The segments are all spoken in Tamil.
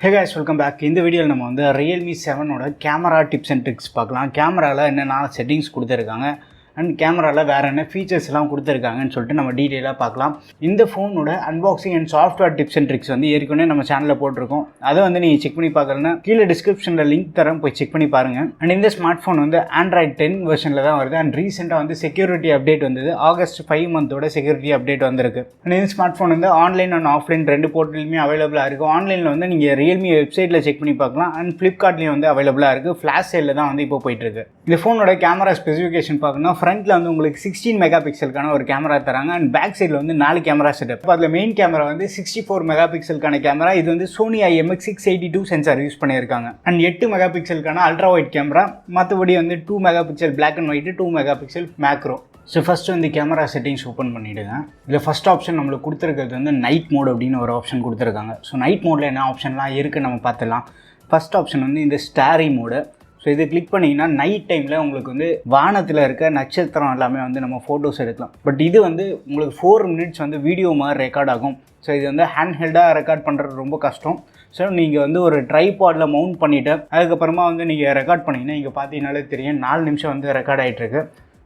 Hey guys, welcome back. இந்த வீடியோவில் நம்ம வந்து Realme 7ஓட கேமரா டிப்ஸ் அண்ட் ட்ரிக்ஸ் பார்க்கலாம். கேமராவில் என்னென்ன செட்டிங்ஸ் கொடுத்துருக்காங்க அண்ட் கேமராவில் வேறு என்ன ஃபீச்சர்ஸ்லாம் கொடுத்துருக்காங்கன்னு சொல்லிட்டு நம்ம டீட்டெயிலாக பார்க்கலாம். இந்த ஃபோனோட unboxing and software tips and tricks வந்து ஏற்கனவே நம்ம சேனலில் போட்டிருக்கோம். அதை வந்து நீங்கள் செக் பண்ணி பார்க்கலன்னா கீழே டிஸ்கிரிப்ஷனில் லிங்க் தரேன், போய் செக் பண்ணி பாருங்கள். அண்ட் இந்த ஸ்மார்ட் ஃபோன் வந்து Android 10 வெர்ஷனில் தான் வருது. அண்ட் ரீசெண்டாக வந்து செக்யூரிட்டி அப்டேட் வந்தது. August 5 மந்தோட செக்யூரிட்டி அப்டேட் வந்திருக்கு. அண்ட் இந்த ஸ்மார்ட் ஃபோன் வந்து ஆன்லைன் அண்ட் ஆஃப்லைன் ரெண்டு போர்ட்டலுமே அவைலபிளாக இருக்குது. ஆன்லைனில் வந்து நீங்கள் Realme வெப்சைட்டில் செக் பண்ணி பார்க்கலாம். அண்ட் ஃப்ளிப்கார்ட்லேயும் வந்து அவைலபிளாக இருக்குது. ஃப்ளாஷ் சேலில் தான் வந்து இப்போ போயிட்டுருக்கு. இந்த ஃபோனோட கேமரா ஸ்பெசிஃபிகேஷன் பார்க்கணும்னா ஃப்ரண்ட்டில் வந்து உங்களுக்கு 16 மெகா பிக்சலுக்கான ஒரு கேமரா தராங்க. அண்ட் பேக் சைடில் வந்து 4 கேமரா செட்டப். அதில் மெயின் கேமரா வந்து 64 மெகா பிக்சலுக்கான கேமரா. இது வந்து Sony IMX682 சென்சார் யூஸ் பண்ணியிருக்காங்க. அண்ட் 8 மெகா பிக்சலுக்கான அல்ட்ரா ஒயிட் கேமரா. மற்றபடி வந்து 2 mega pixel black and white, 2 mega pixel macro. So first வந்து கேமரா செட்டிங்ஸ் ஓப்பன் பண்ணிவிடுங்க. இதில் ஃபஸ்ட் ஆப்ஷன் நம்மளுக்கு கொடுத்துருக்கிறது வந்து நைட் மோட் அப்படின்னு ஒரு ஆப்ஷன் கொடுத்துருக்காங்க. ஸோ நைட் மோடில் என்ன ஆப்ஷன்லாம் இருக்குன்னு நம்ம பார்த்துலாம். ஃபஸ்ட் ஆப்ஷன் வந்து இந்த ஸ்டாரி மோடு. ஸோ இது கிளிக் பண்ணிங்கன்னா நைட் டைமில் உங்களுக்கு வந்து வானத்தில் இருக்க நட்சத்திரம் எல்லாமே வந்து நம்ம ஃபோட்டோஸ் எடுக்கலாம். பட் இது வந்து உங்களுக்கு 4 மினிட்ஸ் வந்து வீடியோ மாதிரி ரெக்கார்ட் ஆகும். ஸோ இது வந்து ஹேண்ட் ஹெல்டாக ரெக்கார்ட் பண்ணுறது ரொம்ப கஷ்டம். ஸோ நீங்கள் வந்து ஒரு ட்ரைபாடில் மவுண்ட் பண்ணிவிட்டு அதுக்கப்புறமா வந்து நீங்கள் ரெக்கார்ட் பண்ணிங்கன்னா இங்கே பார்த்தீங்கன்னாலே தெரியும் 4 நிமிஷம் வந்து ரெக்கார்ட் ஆகிட்டுருக்கு.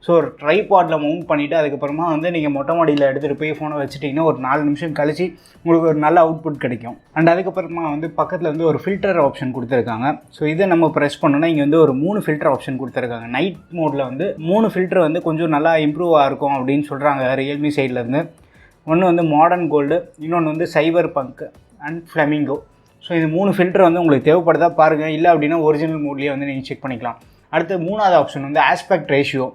ஸோ ஒரு ட்ரைபாடில் மவுண்ட் பண்ணிவிட்டு அதுக்கப்புறமா வந்து நீங்கள் மொட்டை மாடியில் எடுத்துகிட்டு போய் ஃபோனை வச்சுட்டிங்கன்னா ஒரு 4 நிமிஷம் கழிச்சு உங்களுக்கு ஒரு நல்ல அவுட்புட் கிடைக்கும். அண்ட் அதுக்கப்புறமா வந்து பக்கத்தில் வந்து ஒரு ஃபில்டர் ஆப்ஷன் கொடுத்துருக்காங்க. ஸோ இதை நம்ம ப்ரெஸ் பண்ணோன்னா இங்கே வந்து ஒரு 3 ஃபில்டர் ஆப்ஷன் கொடுத்துருக்காங்க. நைட் மோடில் வந்து 3 ஃபில்டர் வந்து கொஞ்சம் நல்லா இம்ப்ரூவ் ஆகிருக்கும் அப்படின்னு சொல்கிறாங்க Realme சைட்லேருந்து. ஒன்று வந்து மாடர்ன் கோல்டு, இன்னொன்று வந்து சைபர் பங்க் அண்ட் ஃப்ளமிங்கோ. ஸோ இது 3 ஃபில்டர் வந்து உங்களுக்கு தேவைப்படுதா பாருங்கள். இல்லை அப்படின்னா ஒரிஜினல் மோட்லேயே வந்து நீங்கள் செக் பண்ணிக்கலாம். அடுத்து 3வது ஆப்ஷன் வந்து ஆஸ்பெக்ட் ரேஷியோ.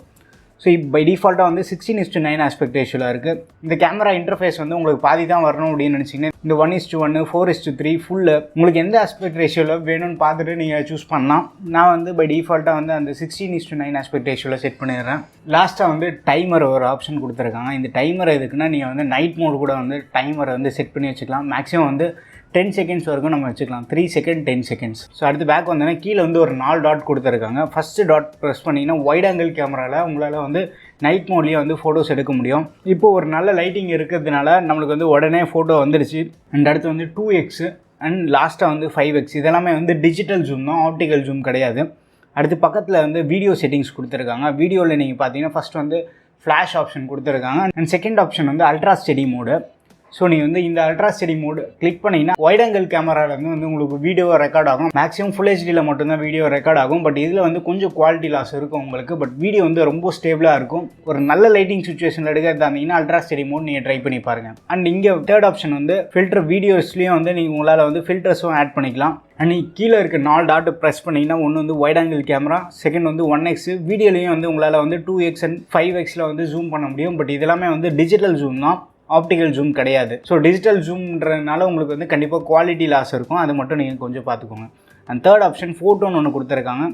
ஸோ பை டிஃபால்ட்டாக வந்து 16:9 ஆஸ்பெக்ட் ரேஷியோவில் இருக்குது. இந்த கேமரா இன்டர்ஃபேஸ் வந்து உங்களுக்கு பாதி தான் வரணும் அப்படின்னு நினச்சிங்கன்னா இந்த 1:1, 4:3 ஃபுல்லு உங்களுக்கு எந்த ஆஸ்பெக்ட் ரேஷியோவில் வேணும்னு பார்த்துட்டு நீங்கள் சூஸ் பண்ணலாம். நான் வந்து பை டிஃபால்ட்டாக வந்து அந்த 16:9 ஆஸ்பெக்ட் ரேஷியோவில் செட் பண்ணிடுறேன். லாஸ்ட்டாக வந்து டைமர் ஒரு ஆப்ஷன் கொடுத்துருக்காங்க. இந்த டைமர் எதுக்குன்னா நீங்கள் வந்து நைட் மோட் கூட வந்து டைமரை வந்து செட் பண்ணி வச்சுக்கலாம். மேக்ஸிமம் வந்து 10 செகண்ட்ஸ் வரைக்கும் நம்ம வச்சுக்கலாம். 3 செகண்ட் 10 செகண்ட்ஸ். ஸோ அடுத்து பேக் வந்தோன்னா கீழே வந்து ஒரு 4 டாட் கொடுத்துருக்காங்க. ஃபஸ்ட்டு டாட் ப்ரெஸ் பண்ணிங்கன்னா வைட் ஆங்கிள் கேமராவில் உங்களால் வந்து நைட் மோட்லேயே வந்து ஃபோட்டோஸ் எடுக்க முடியும். இப்போது ஒரு நல்ல லைட்டிங் இருக்கிறதுனால நம்மளுக்கு வந்து உடனே ஃபோட்டோ வந்துடுச்சு. அண்ட் அடுத்து வந்து 2x அண்ட் லாஸ்ட்டாக வந்து 5x. இதெல்லாமே வந்து டிஜிட்டல் ஜூம் தான், ஆப்டிக்கல் ஜூம் கிடையாது. அடுத்து பக்கத்தில் வந்து வீடியோ செட்டிங்ஸ் கொடுத்துருக்காங்க. வீடியோவில் நீங்கள் பார்த்தீங்கன்னா ஃபஸ்ட் வந்து ஃப்ளாஷ் ஆப்ஷன் கொடுத்துருக்காங்க. அண்ட் செகண்ட் ஆப்ஷன் வந்து அல்ட்ரா ஸ்டெடி மோடு. ஸோ நீங்கள் வந்து இந்த அல்ட்ரா ஸ்டெடி மோடு கிளிக் பண்ணிங்கன்னா வைட் ஆங்கிள் கேமராவில் வந்து உங்களுக்கு வீடியோ ரெக்கார்ட் ஆகும். மேக்ஸிமம் ஃபுல் ஹெச்டியில் மட்டும்தான் வீடியோ ரெக்கார்ட் ஆகும். பட் இதில் வந்து கொஞ்சம் குவாலிட்டி லாஸ் இருக்கும் உங்களுக்கு. பட் வீடியோ வந்து ரொம்ப ஸ்டேபிளாக இருக்கும். ஒரு நல்ல லைட்டிங் சுச்சுவேஷனில் எடுக்கிறதா இருந்தீங்கன்னா அல்ட்ரா ஸ்டெடி மோட் நீங்கள் ட்ரை பண்ணி பாருங்கள். அண்ட் இங்கே தேர்ட் ஆப்ஷன் வந்து ஃபில்டர். வீடியோஸ்லேயும் வந்து நீங்கள் உங்களால் வந்து ஃபில்டர்ஸும் ஆட் பண்ணிக்கலாம். அண்ட் கீழே இருக்க 4 டாட்டு ப்ரெஸ் பண்ணிங்கன்னா ஒன்று வந்து வைட் ஆங்கிள் கேமரா, செகண்ட் வந்து 1x. வீடியோலையும் வந்து உங்களால் வந்து 2x அண்ட் 5xயில் வந்து ஜூம் பண்ண முடியும். பட் இதெல்லாமே வந்து டிஜிட்டல் ஜூம் தான், ஆப்டிக்கல் ஜூம் கிடையாது. ஸோ டிஜிட்டல் ஜூம்ன்றதுனால உங்களுக்கு வந்து கண்டிப்பாக குவாலிட்டி லாஸ் இருக்கும். அது மட்டும் நீங்கள் கொஞ்சம் பார்த்துக்கோங்க. அண்ட் தேர்ட் ஆப்ஷன் ஃபோட்டோன்னு ஒன்று கொடுத்துருக்காங்க.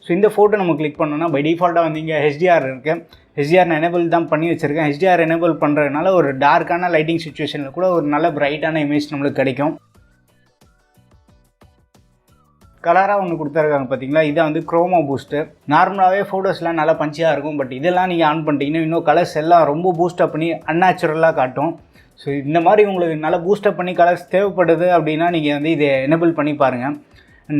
ஸோ இந்த ஃபோட்டோ நம்ம கிளிக் பண்ணோன்னா பை டிஃபால்ட்டாக வந்து இங்கே HDR இருக்குது. HDR எனேபிள் தான் பண்ணி வச்சுருக்கேன். HDR எனேபிள் பண்ணுறதுனால ஒரு டார்க்கான லைட்டிங் சுச்சுவேஷனில் கூட ஒரு நல்ல பிரைட்டான இமேஜ் நம்மளுக்கு கிடைக்கும். கலராக ஒன்று கொடுத்துருக்காங்க பார்த்தீங்களா, இதை வந்து குரோமா பூஸ்ட்டு. நார்மலாகவே ஃபோட்டோஸ்லாம் நல்லா பஞ்சியாக இருக்கும். பட் இதெல்லாம் நீங்கள் ஆன் பண்ணிட்டீங்கன்னா இன்னும் கலர்ஸ் எல்லாம் ரொம்ப பூஸ்டப் பண்ணி அன்நேச்சுரலாக காட்டும். ஸோ இந்த மாதிரி உங்களுக்கு நல்லா பூஸ்டப் பண்ணி கலர்ஸ் தேவைப்படுது அப்படின்னா நீங்கள் வந்து இதை எனேபிள் பண்ணி பாருங்கள்.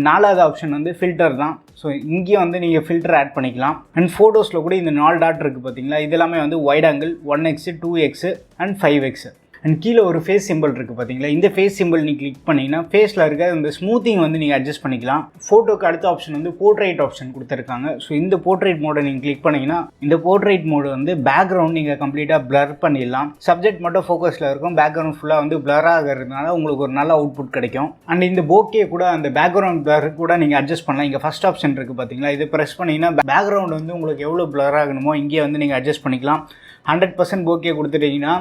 4வது ஆப்ஷன் வந்து ஃபில்டர் தான். ஸோ இங்கேயும் வந்து நீங்கள் ஃபில்டர் ஆட் பண்ணிக்கலாம். அண்ட் ஃபோட்டோஸில் கூட இந்த 4 டாட் இருக்குது பார்த்தீங்களா, இதெல்லாமே வந்து wide angle 1x, 2x and 5x. And கீழே ஒரு ஃபேஸ் சிம்பிள் இருக்குது பார்த்தீங்களா, இந்த ஃபேஸ் சிம்பிள் நீங்கள் கிளிக் பண்ணிங்கன்னா ஃபேஸில் இருக்க இந்த ஸ்மூத்திங் வந்து நீங்கள் அட்ஜஸ்ட் பண்ணிக்கலாம். ஃபோட்டோக்கு அடுத்த ஆப்ஷன் வந்து போர்ட்ரைட் ஆப்ஷன் கொடுத்துருக்காங்க. ஸோ இந்த போர்ட்ரைட் மோடை நீங்கள் கிளிக் பண்ணிங்கன்னா இந்த போர்ட்ரைட் மோடு வந்து பேக்ரவுண்ட் நீங்கள் கம்ப்ளீட்டாக பிளர் பண்ணிடலாம். சப்ஜெக்ட் மட்டும் ஃபோக்கஸில் இருக்கும், பேக்ரவுண்ட் ஃபுல்லாக வந்து பிளர் ஆகிறதுனால உங்களுக்கு ஒரு நல்ல அவுட்புட் கிடைக்கும். அண்ட் இந்த போக்கே கூட அந்த பேக்ரவுண்ட் பிளர் கூட நீங்கள் அட்ஜஸ்ட் பண்ணலாம். இங்கே ஃபஸ்ட் ஆப்ஷன் இருக்குது பார்த்தீங்களா, இதை ப்ரெஸ் பண்ணிங்கன்னா பேக்ரவுண்ட் வந்து உங்களுக்கு எவ்வளோ பிளர் ஆகணுமோ இங்கே வந்து நீங்கள் அட்ஜஸ்ட் பண்ணிக்கலாம். 100% போக்கே கொடுத்துட்டிங்கன்னா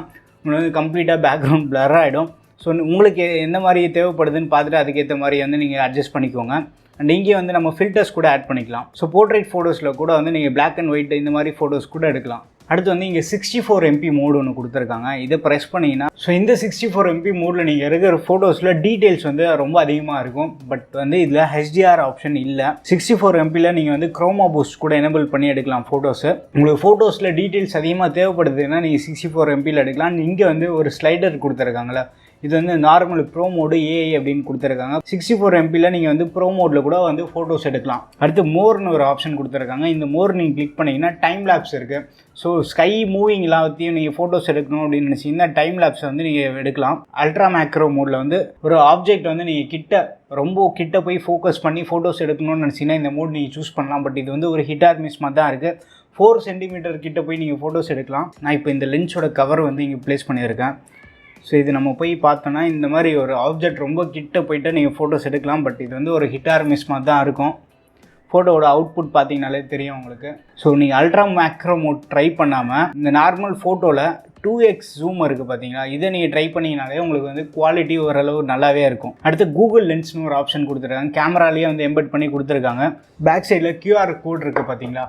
உங்களுக்கு கம்ப்ளீட்டாக பேக்ரவுண்ட் பிளர் ஆகிடும். ஸோ உங்களுக்கு எந்த மாதிரி தேவைப்படுதுன்னு பார்த்துட்டு அதுக்கேற்ற மாதிரி வந்து நீங்கள் அட்ஜஸ்ட் பண்ணிக்கோங்க. அண்ட் இங்கே வந்து நம்ம ஃபில்டர்ஸ் கூட ஆட் பண்ணிக்கலாம். ஸோ போர்ட்ரைட் ஃபோட்டோஸில் கூட வந்து நீங்கள் பிளாக் அண்ட் ஒயிட் இந்த மாதிரி ஃபோட்டோஸ் கூட எடுக்கலாம். அடுத்து வந்து இங்கே 64 MP மோடு ஒன்று கொடுத்துருக்காங்க. இதை ப்ரெஸ் பண்ணிங்கன்னா ஸோ இந்த 64 MP மோடில் நீங்கள் இருக்கிற ஃபோட்டோஸில் டீட்டெயில்ஸ் வந்து ரொம்ப அதிகமாக இருக்கும். பட் வந்து இதில் HDR ஆப்ஷன் இல்லை. 64 MPயில் நீங்கள் வந்து குரோமா பூஸ்ட் கூட எனேபிள் பண்ணி எடுக்கலாம் ஃபோட்டோஸு. உங்களுக்கு ஃபோட்டோஸில் டீட்டெயில்ஸ் அதிகமாக தேவைப்படுதுன்னா நீங்கள் 64 MPயில் எடுக்கலாம். இங்கே வந்து ஒரு ஸ்லைடர் கொடுத்துருக்காங்களே, இது வந்து நார்மல் ப்ரோ மோடு ஏஐ அப்படின்னு கொடுத்துருக்காங்க. 64 MBயில் நீங்கள் வந்து ப்ரோ மோடில் கூட வந்து ஃபோட்டோஸ் எடுக்கலாம். அடுத்து மோர்னு ஒரு ஆப்ஷன் கொடுத்துருக்காங்க. இந்த மோர் நீங்கள் கிளிக் பண்ணிங்கன்னா டைம் லேப்ஸ் இருக்குது. ஸோ ஸ்கை மூவிங் எல்லாத்தையும் நீங்கள் ஃபோட்டோஸ் எடுக்கணும் அப்படின்னு நினச்சிங்கன்னா டைம் லேப்ஸை வந்து நீங்கள் எடுக்கலாம். அல்ட்ரா மேக்ரோ மோடில் வந்து ஒரு ஆப்ஜெக்ட் வந்து நீங்கள் ரொம்ப கிட்ட போய் ஃபோக்கஸ் பண்ணி ஃபோட்டோஸ் எடுக்கணும்னு நினச்சிங்கன்னா இந்த மோட் நீங்கள் சூஸ் பண்ணலாம். பட் இது வந்து ஒரு ஹிட் ஆர் மிஸ் மாதிரி தான் இருக்குது. 4 சென்டிமீட்டர் கிட்ட போய் நீங்கள் ஃபோட்டோஸ் எடுக்கலாம். நான் இப்போ இந்த லென்ஸோட கவர் வந்து இங்கே ப்ளேஸ் பண்ணியிருக்கேன். ஸோ இது நம்ம போய் பார்த்தோன்னா இந்த மாதிரி ஒரு ஆப்ஜெக்ட் ரொம்ப கிட்ட போய்ட்டு நீங்கள் ஃபோட்டோஸ் எடுக்கலாம். பட் இது வந்து ஒரு ஹிட் ஆர் மிஸ் மாதிரி தான் இருக்கும். ஃபோட்டோவோட அவுட்புட் பார்த்தீங்கனாலே தெரியும் உங்களுக்கு. ஸோ நீங்கள் அல்ட்ரா மேக்ரோ மோட் ட்ரை பண்ணாமல் இந்த நார்மல் ஃபோட்டோவில் 2x ஜூம் இருக்குது பார்த்தீங்களா, இதை நீங்கள் ட்ரை பண்ணிங்கனாலே உங்களுக்கு வந்து குவாலிட்டி ஓரளவு நல்லாவே இருக்கும். அடுத்து கூகுள் லென்ஸ்னு ஒரு ஆப்ஷன் கொடுத்துருக்காங்க. கேமராலேயே வந்து எம்பெட் பண்ணி கொடுத்துருக்காங்க. பேக் சைடில் QR கோட் இருக்குது பார்த்தீங்களா,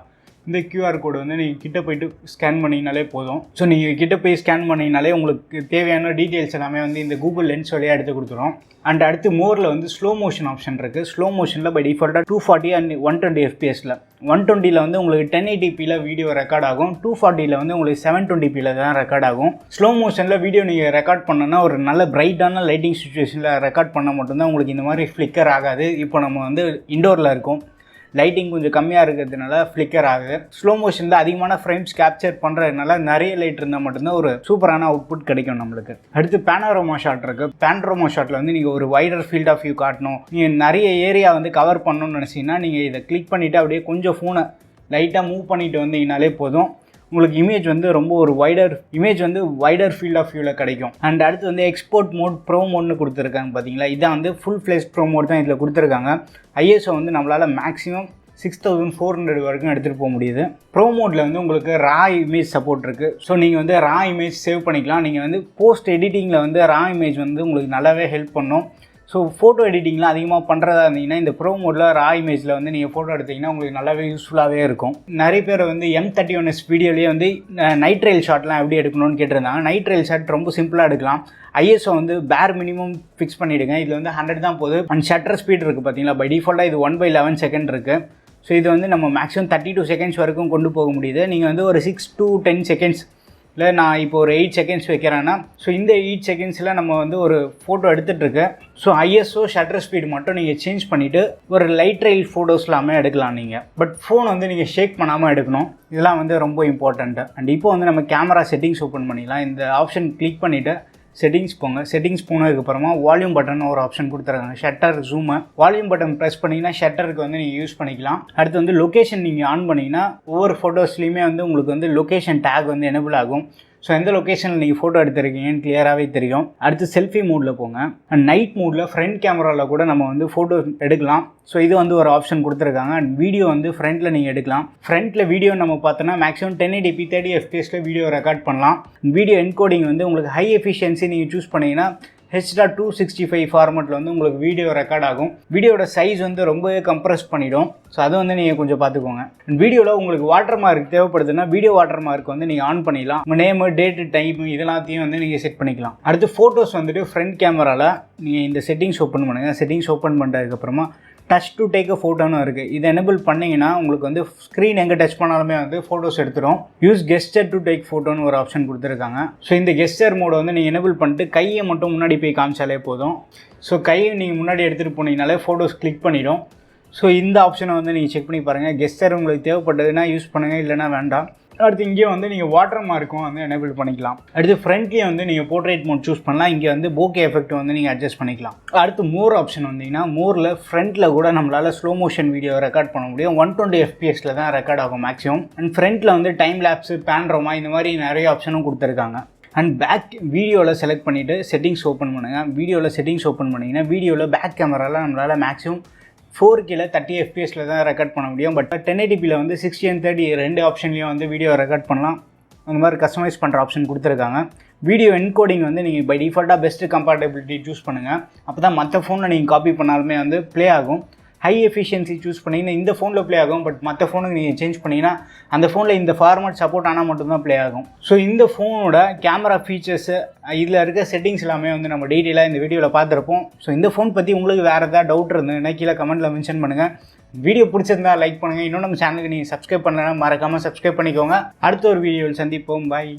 இந்த QR கோடு வந்து நீங்கள் கிட்ட போய்ட்டு ஸ்கேன் பண்ணிங்கனாலே போதும். ஸோ நீங்கள் கிட்ட போய் ஸ்கேன் பண்ணிங்கனாலே உங்களுக்கு தேவையான டீட்டெயில்ஸ் எல்லாமே வந்து இந்த கூகுள் லென்ஸ் வழியாக எடுத்து கொடுத்துரும். அண்ட் அடுத்து மோரில் வந்து ஸ்லோ மோஷன் ஆப்ஷன் இருக்குது. ஸ்லோ மோஷனில் பை டிஃபால்ட்டாக 240 அண்ட் 120 FPSல 120ல் வந்து உங்களுக்கு 1080pயில் வீடியோ ரெக்கார்ட் ஆகும். 240ல் வந்து உங்களுக்கு 720pயில் தான் ரெக்கார்ட் ஆகும். ஸ்லோ மோஷனில் வீடியோ நீங்கள் ரெக்கார்ட் பண்ணோன்னா ஒரு நல்ல பிரைட்டான லைட்டிங் சுச்சுவேஷனில் ரெக்கார்ட் பண்ணால் மட்டும்தான் உங்களுக்கு இந்த மாதிரி ஃப்ளிக்கர் ஆகாது. இப்போ நம்ம வந்து இண்டோரில் இருக்கோம், லைட்டிங் கொஞ்சம் கம்மியாக இருக்கிறதுனால ஃப்ளிக்கர் ஆகுது. ஸ்லோ மோஷனில் அதிகமான ஃப்ரேம்ஸ் கேப்சர் பண்ணுறதுனால நிறைய லைட் இருந்தால் மட்டும்தான் ஒரு சூப்பரான அவுட்புட் கிடைக்கும் நம்மளுக்கு. அடுத்து பேனோரமா ஷாட் இருக்குது. பேனோரமா ஷாட்டில் வந்து நீங்கள் ஒரு வைடர் ஃபீல்ட் ஆஃப் வியூ காட்டணும், நீங்கள் நிறைய ஏரியா வந்து கவர் பண்ணணும்னு நினச்சிங்கன்னா நீங்கள் இதை கிளிக் பண்ணிவிட்டு அப்படியே கொஞ்சம் ஃபோனை லைட்டாக மூவ் பண்ணிட்டு வந்தீங்கனாலே போதும். உங்களுக்கு இமேஜ் வந்து ரொம்ப ஒரு வைடர் ஃபீல்ட் ஆஃப் வியூவில் கிடைக்கும். அண்ட் அடுத்து வந்து எக்ஸ்போர்ட் மோட் ப்ரோ மோட்னு கொடுத்துருக்காங்க பார்த்தீங்களா, இதான் வந்து ஃபுல் ஃப்ளேஷ் ப்ரோ மோட் தான் இதில் கொடுத்துருக்காங்க. ISO வந்து நம்மளால் மேக்ஸிமம் 6400 வரைக்கும் எடுத்துகிட்டு போக முடியுது. ப்ரோ மோடில் வந்து உங்களுக்கு ரா இமேஜ் சப்போர்ட் இருக்குது. ஸோ நீங்கள் வந்து ரா இமேஜ் சேவ் பண்ணிக்கலாம். நீங்கள் வந்து போஸ்ட் எடிட்டிங்கில் வந்து ரா இமேஜ் வந்து உங்களுக்கு நல்லாவே ஹெல்ப் பண்ணும். ஸோ ஃபோட்டோ எடிட்டிங்லாம் அதிகமாக பண்ணுறதா இருந்தீங்கன்னா இந்த ப்ரோ மோடில் ரா இமேஜில் வந்து நீங்கள் ஃபோட்டோ எடுத்திங்கன்னா உங்களுக்கு நல்லாவே யூஸ்ஃபுல்லாகவே இருக்கும். நிறைய பேர் வந்து M31s வீடியோலேயே வந்து நைட் ரைல் ஷாட்லாம் எப்படி எடுக்கணும்னு கேட்டிருந்தாங்க. நைட் ரைல் ஷாட் ரொம்ப சிம்பிளாக எடுக்கலாம். ISO வந்து பேர் மினிமம் ஃபிக்ஸ் பண்ணிவிடுங்க. இதில் வந்து 100 தான் போகுது. அண்ட் ஷட்டர் ஸ்பீட் இருக்குது பார்த்தீங்களா, பை டிஃபால்ட்டாக இது 1/11 செகண்ட் இருக்குது. ஸோ இது வந்து நம்ம மேக்ஸிமம் 32 செகண்ட்ஸ் வரைக்கும் கொண்டு போக முடியுது. நீங்கள் வந்து ஒரு 6 to 10 செகண்ட்ஸ் இல்லை நான் இப்போ ஒரு 8 செகண்ட்ஸ் வைக்கிறேன்னா, ஸோ இந்த 8 செகண்ட்ஸில் நம்ம வந்து ஒரு ஃபோட்டோ எடுத்துகிட்ருக்கேன். ஸோ ISO ஷட்டர் ஸ்பீட் மட்டும் நீங்கள் சேஞ்ச் பண்ணிவிட்டு ஒரு லைட் ரைல் ஃபோட்டோஸ் எல்லாமே எடுக்கலாம் நீங்கள். பட் ஃபோன் வந்து நீங்கள் ஷேக் பண்ணாமல் எடுக்கணும். இதெல்லாம் வந்து ரொம்ப இம்பார்ட்டண்ட்டு. அண்ட் இப்போ வந்து நம்ம கேமரா செட்டிங்ஸ் ஓப்பன் பண்ணிக்கலாம். இந்த ஆப்ஷன் கிளிக் பண்ணிவிட்டு செட்டிங்ஸ் போங்க. செட்டிங்ஸ் போனதுக்கப்புறமா வால்யூம் பட்டன் ஒரு ஆப்ஷன் கொடுத்துருக்காங்க, shutter zoom. Volume button press பண்ணிங்கன்னா ஷட்டருக்கு வந்து நீங்கள் யூஸ் பண்ணிக்கலாம். அடுத்து வந்து லொக்கேஷன் நீங்கள் ஆன் பண்ணிங்கன்னா ஒவ்வொரு ஃபோட்டோஸ்லையுமே வந்து உங்களுக்கு வந்து லொக்கேஷன் டேக் வந்து எனேபிள் ஆகும். ஸோ எந்த லொக்கேஷனில் நீங்கள் ஃபோட்டோ எடுத்துருக்கீங்கன்னு கிளியராகவே தெரியும். அடுத்து செல்ஃபி மூடில் போங்க. அண்ட் நைட் மூடில் ஃப்ரண்ட் கேமராவில் கூட நம்ம வந்து ஃபோட்டோ எடுக்கலாம். ஸோ இது வந்து ஒரு ஆப்ஷன் கொடுத்துருக்காங்க. அண்ட் வீடியோ வந்து ஃப்ரண்ட்டில் நீங்கள் எடுக்கலாம். ஃப்ரண்ட்டில் வீடியோ நம்ம பார்த்தோன்னா மேக்ஸிமம் 1080p 30 FPSல வீடியோ ரெக்கார்ட் பண்ணலாம். வீடியோ என்கோடிங் வந்து உங்களுக்கு ஹை எஃபிஷியன்சி நீங்கள் சூஸ் பண்ணிங்கன்னா H.265 ஃபார்மெட்டில் வந்து உங்களுக்கு வீடியோ ரெக்கார்ட் ஆகும். வீடியோட சைஸ் வந்து ரொம்பவே கம்ப்ரஸ் பண்ணிடும். ஸோ அதை வந்து நீங்கள் கொஞ்சம் பார்த்துக்கோங்க. வீடியோவில் உங்களுக்கு வாட்டர் மார்க் தேவைப்படுதுன்னா வீடியோ வாட்டர் மார்க் வந்து நீங்கள் ஆன் பண்ணிடலாம். உங்கள் நேமு, டேட்டு, டைமு இதெல்லாத்தையும் வந்து நீங்கள் செட் பண்ணிக்கலாம். அடுத்து ஃபோட்டோஸ் வந்துட்டு ஃப்ரண்ட் கேமராவில் நீங்கள் இந்த செட்டிங்ஸ் ஓப்பன் பண்ணுங்கள். செட்டிங்ஸ் ஓப்பன் பண்ணுறதுக்கப்புறமா டச் டு டேக் அ ஃபோட்டோன்னு இருக்குது. இதை எனேபிள் பண்ணிங்கன்னா உங்களுக்கு வந்து ஸ்க்ரீன் எங்கே டச் பண்ணாலுமே வந்து ஃபோட்டோஸ் எடுத்துரும். யூஸ் கெஸ்டர் டு டேக் ஃபோட்டோன்னு ஒரு ஆப்ஷன் கொடுத்துருக்காங்க. ஸோ இந்த கெஸ்டர் மோடை வந்து நீங்கள் எனேபிள் பண்ணிட்டு கையை மட்டும் முன்னாடி போய் காமிச்சாலே போதும். ஸோ கையை நீங்கள் முன்னாடி எடுத்துகிட்டு போனீங்கனாலே ஃபோட்டோஸ் கிளிக் பண்ணிடும். ஸோ இந்த ஆப்ஷனை வந்து நீங்கள் செக் பண்ணி பாருங்கள். கெஸ்டர் உங்களுக்கு தேவைப்பட்டதுன்னா யூஸ் பண்ணுங்கள், இல்லைனா வேண்டாம். அடுத்து இங்கே வந்து நீங்கள் வாட்டர் மார்க்கும் வந்து எனேபிள் பண்ணிக்கலாம். அடுத்து ஃப்ரண்ட்லேயே வந்து நீங்கள் போர்ட்ரேட் மோட் சூஸ் பண்ணலாம். இங்கே வந்து போகே எஃபெக்ட் வந்து நீங்கள் அட்ஜஸ்ட் பண்ணிக்கலாம். அடுத்து மோர் ஆப்ஷன் வந்தீங்கன்னா மோரில் ஃப்ரண்ட்டில் கூட நம்மளால் ஸ்லோ மோஷன் வீடியோ ரெக்கார்ட் பண்ண முடியும். 120 FPSல தான் ரெக்கார்ட் ஆகும் மேக்ஸிமம். அண்ட் ஃப்ரண்ட்டில் வந்து டைம் லேப்ஸு, பேன்ரோமா இந்த மாதிரி நிறைய ஆப்ஷனும் கொடுத்துருக்காங்க. அண்ட் பேக் வீடியோவில் செலக்ட் பண்ணிவிட்டு செட்டிங்ஸ் ஓப்பன் பண்ணுங்கள். வீடியோவில் செட்டிங்ஸ் ஓப்பன் பண்ணிங்கன்னா வீடியோவில் பேக் கேமராவில் நம்மளால் மேக்ஸிமம் 4Kல 30 FPSல தான் ரெக்கார்ட் பண்ண முடியும். பட் 1080pல வந்து 60 and 30 ரெண்டு ஆப்ஷன்லையும் வந்து வீடியோ ரெக்கார்ட் பண்ணலாம். அந்த மாதிரி கஸ்டமைஸ் பண்ணுற ஆப்ஷன் கொடுத்துருக்காங்க. வீடியோ என்கோடிங் வந்து நீங்கள் பை டிஃபால்ட்டாக பெஸ்ட்டு கம்பேட்டபிலிட்டி சூஸ் பண்ணுங்கள். அப்போ தான் மற்ற ஃபோனில் நீங்கள் காப்பி பண்ணாலுமே வந்து ப்ளே ஆகும். ஹை எஃபிஷியன்சி சூஸ் பண்ணிங்கன்னா இந்த ஃபோனில் ப்ளே ஆகும். பட் மற்ற ஃபோனுக்கு நீங்கள் சேஞ்ச் பண்ணிங்கன்னா அந்த ஃபோனில் இந்த ஃபார்மேட் சப்போர்ட் ஆனால் மட்டும்தான் ப்ளே ஆகும். ஸோ இந்த ஃபோனோட கேமரா ஃபீச்சர்ஸு இதில் இருக்க செட்டிங்ஸ் எல்லாமே வந்து நம்ம டீட்டெயிலாக இந்த வீடியோவில் பார்த்துருப்போம். ஸோ இந்த ஃபோன் பற்றி உங்களுக்கு வேறு ஏதாவது டவுட் இருந்ததுன்னா கீழே கமெண்ட்டில் மென்ஷன் பண்ணுங்கள். வீடியோ பிடிச்சிருந்தா லைக் பண்ணுங்கள். இன்னும் நம்ம சேனலுக்கு நீங்கள் சப்ஸ்கிரைப் பண்ணலைன்னா மறக்காமல் சப்ஸ்கிரைப் பண்ணிக்கோங்க. அடுத்த ஒரு வீடியோவில் சந்திப்போம். பாய்.